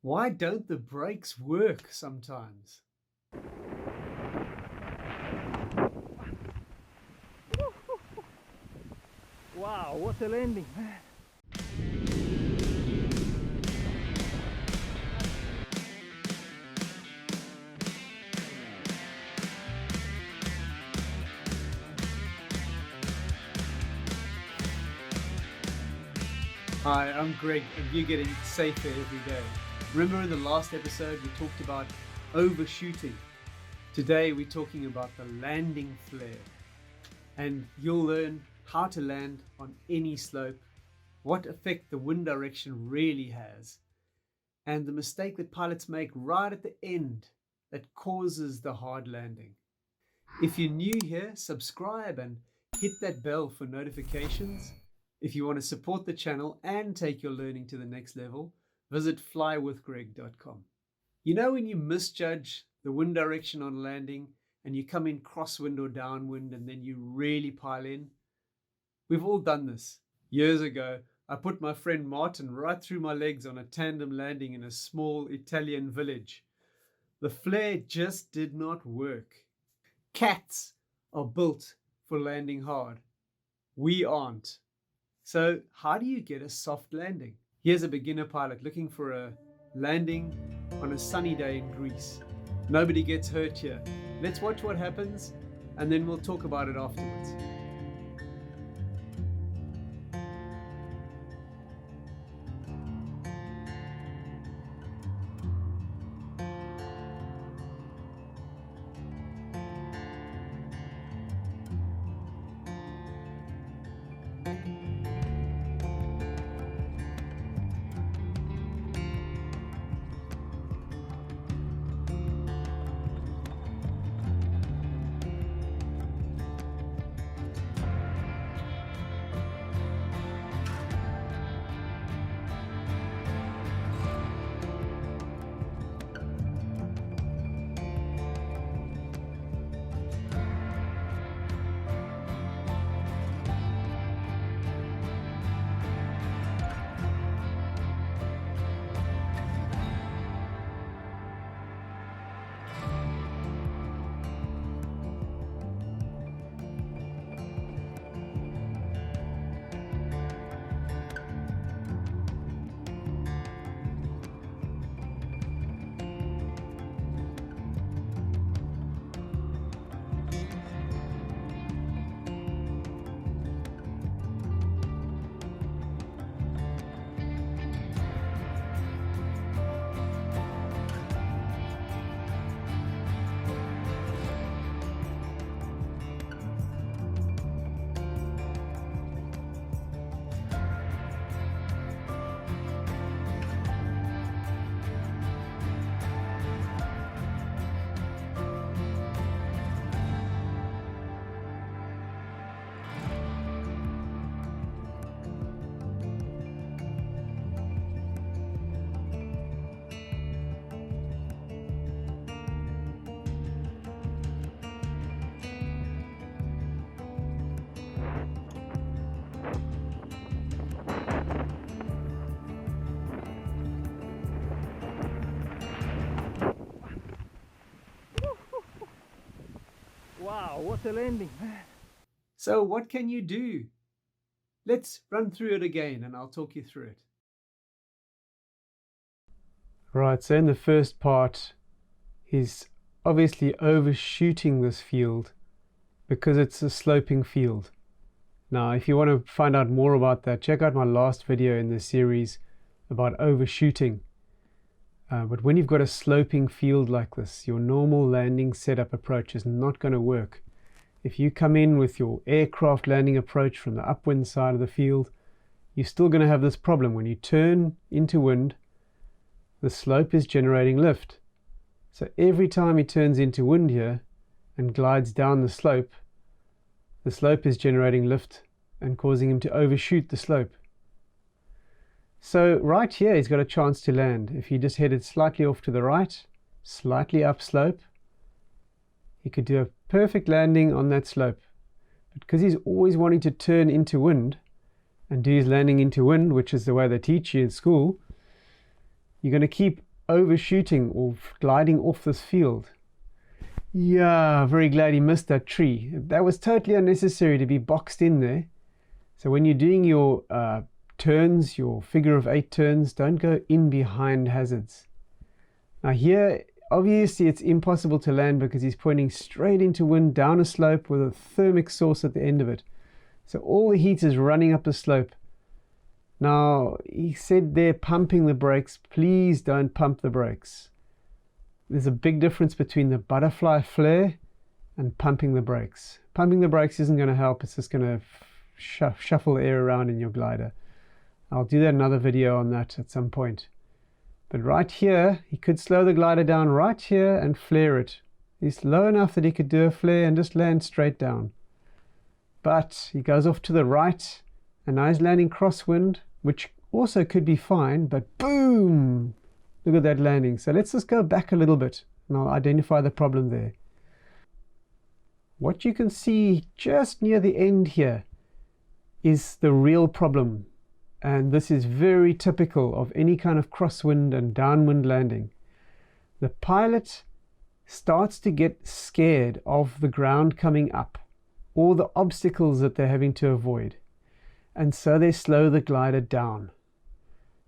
Why don't the brakes work sometimes? Wow, what a landing, man. Hi, I'm Greg, and you're getting safer every day. Remember in the last episode we talked about overshooting. Today we're talking about the landing flare. And you'll learn how to land on any slope, what effect the wind direction really has, and the mistake that pilots make right at the end that causes the hard landing. If you're new here, subscribe and hit that bell for notifications. If you want to support the channel and take your learning to the next level, visit flywithgreg.com. You know when you misjudge the wind direction on landing and you come in crosswind or downwind and then you really pile in? We've all done this. Years ago, I put my friend Martin right through my legs on a tandem landing in a small Italian village. The flare just did not work. Cats are built for landing hard. We aren't. So how do you get a soft landing? Here's a beginner pilot looking for a landing on a sunny day in Greece. Nobody gets hurt here. Let's watch what happens and then we'll talk about it afterwards. Wow, what a landing, man. So what can you do? Let's run through it again and I'll talk you through it. Right, so in the first part, he's obviously overshooting this field because it's a sloping field. Now, if you want to find out more about that, check out my last video in this series about overshooting. But when you've got a sloping field like this, your normal landing setup approach is not going to work. If you come in with your aircraft landing approach from the upwind side of the field, you're still going to have this problem. When you turn into wind, the slope is generating lift. So every time he turns into wind here and glides down the slope is generating lift and causing him to overshoot the slope. So right here he's got a chance to land. If he just headed slightly off to the right, slightly upslope, he could do a perfect landing on that slope. But because he's always wanting to turn into wind and do his landing into wind, which is the way they teach you in school, you're going to keep overshooting or gliding off this field. Yeah, very glad he missed that tree. That was totally unnecessary to be boxed in there. So when you're doing your turns, your figure of 8 turns, don't go in behind hazards. Now here, obviously it's impossible to land because he's pointing straight into wind down a slope with a thermic source at the end of it. So all the heat is running up the slope. Now, he said they're pumping the brakes. Please don't pump the brakes. There's a big difference between the butterfly flare and pumping the brakes. Pumping the brakes isn't going to help. It's just going to shuffle the air around in your glider. I'll do that another video on that at some point. But right here, he could slow the glider down right here and flare it. He's low enough that he could do a flare and just land straight down. But he goes off to the right, and now he's landing crosswind, which also could be fine, but boom! Look at that landing. So let's just go back a little bit, and I'll identify the problem there. What you can see just near the end here is the real problem. And this is very typical of any kind of crosswind and downwind landing. The pilot starts to get scared of the ground coming up, or the obstacles that they're having to avoid. And so they slow the glider down.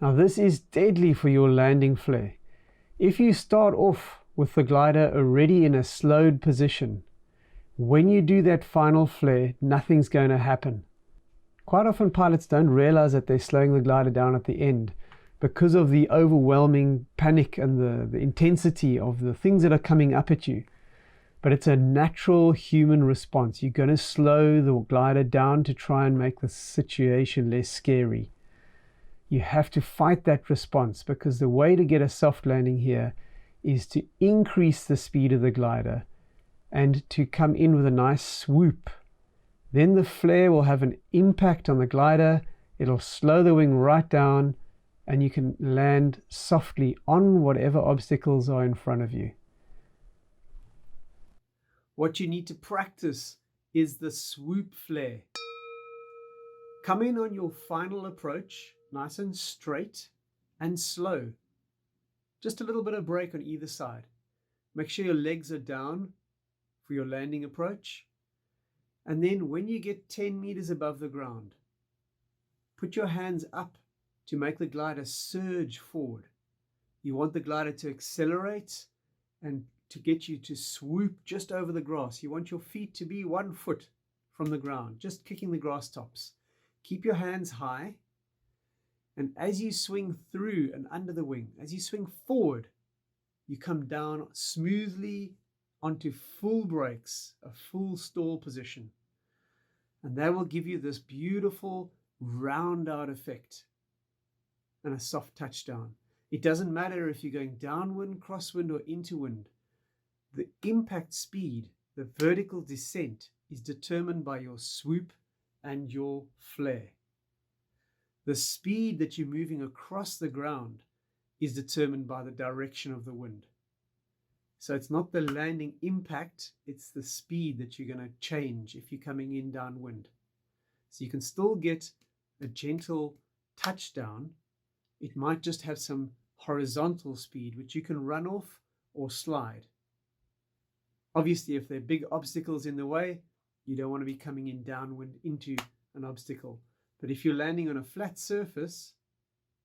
Now this is deadly for your landing flare. If you start off with the glider already in a slowed position, when you do that final flare, nothing's going to happen. Quite often pilots don't realize that they're slowing the glider down at the end because of the overwhelming panic and the intensity of the things that are coming up at you. But it's a natural human response. You're going to slow the glider down to try and make the situation less scary. You have to fight that response, because the way to get a soft landing here is to increase the speed of the glider and to come in with a nice swoop. Then the flare will have an impact on the glider. It'll slow the wing right down, and you can land softly on whatever obstacles are in front of you. What you need to practice is the swoop flare. Come in on your final approach, nice and straight and slow. Just a little bit of brake on either side. Make sure your legs are down for your landing approach. And then when you get 10 meters above the ground, put your hands up to make the glider surge forward. You want the glider to accelerate and to get you to swoop just over the grass. You want your feet to be 1 foot from the ground, just kicking the grass tops. Keep your hands high, and as you swing through and under the wing, as you swing forward, you come down smoothly onto full brakes, a full stall position. And that will give you this beautiful round out effect and a soft touchdown. It doesn't matter if you're going downwind, crosswind, or into wind. The impact speed, the vertical descent, is determined by your swoop and your flare. The speed that you're moving across the ground is determined by the direction of the wind. So it's not the landing impact, it's the speed that you're going to change if you're coming in downwind. So you can still get a gentle touchdown. It might just have some horizontal speed, which you can run off or slide. Obviously, if there are big obstacles in the way, you don't want to be coming in downwind into an obstacle. But if you're landing on a flat surface,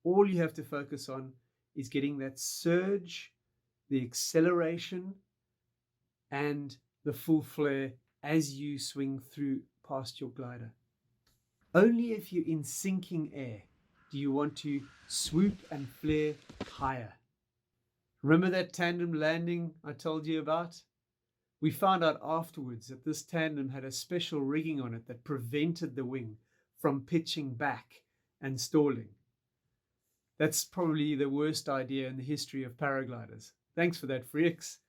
all you have to focus on is getting that surge, the acceleration, and the full flare as you swing through past your glider. Only if you're in sinking air do you want to swoop and flare higher. Remember that tandem landing I told you about? We found out afterwards that this tandem had a special rigging on it that prevented the wing from pitching back and stalling. That's probably the worst idea in the history of paragliders. Thanks for that, freaks.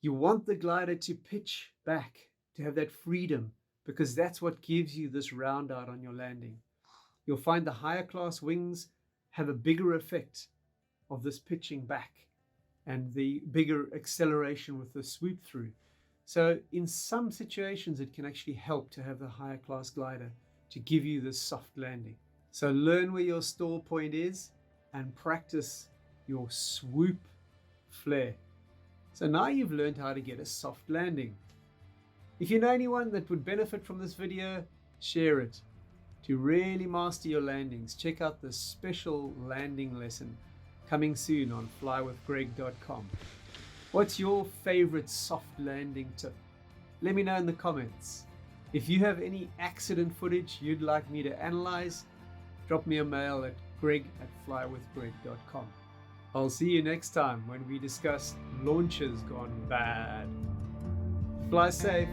You want the glider to pitch back, to have that freedom, because that's what gives you this round out on your landing. You'll find the higher class wings have a bigger effect of this pitching back and the bigger acceleration with the swoop through. So in some situations, it can actually help to have the higher class glider to give you this soft landing. So learn where your stall point is and practice your swoop flare. So now you've learned how to get a soft landing. If you know anyone that would benefit from this video, share it. To really master your landings, check out the special landing lesson coming soon on flywithgreg.com. What's your favorite soft landing tip? Let me know in the comments. If you have any accident footage you'd like me to analyze, drop me a mail at greg@flywithgreg.com. I'll see you next time when we discuss launches gone bad. Fly safe.